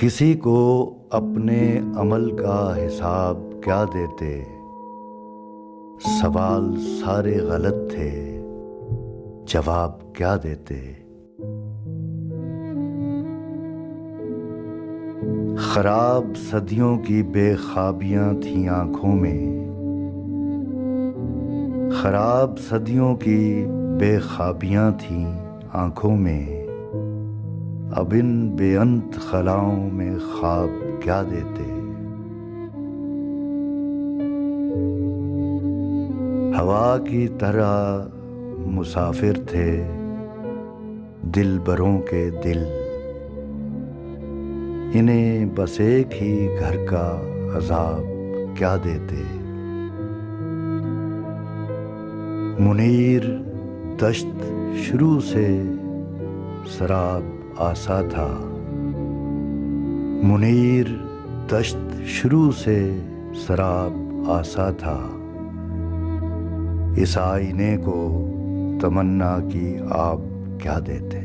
کسی کو اپنے عمل کا حساب کیا دیتے، سوال سارے غلط تھے، جواب کیا دیتے۔ خراب صدیوں کی بے خوابیاں تھیں آنکھوں میں، خراب صدیوں کی بے خوابیاں تھیں آنکھوں میں، اب ان بے انت خلاؤں میں خواب کیا دیتے۔ ہوا کی طرح مسافر تھے دل بروں کے دل، انہیں بس ایک ہی گھر کا عذاب کیا دیتے۔ منیر دشت شروع سے سراب آسا تھا، منیر دشت شروع سے سراب آسا تھا، اس آئینے کو تمنا کی آپ کیا دیتے۔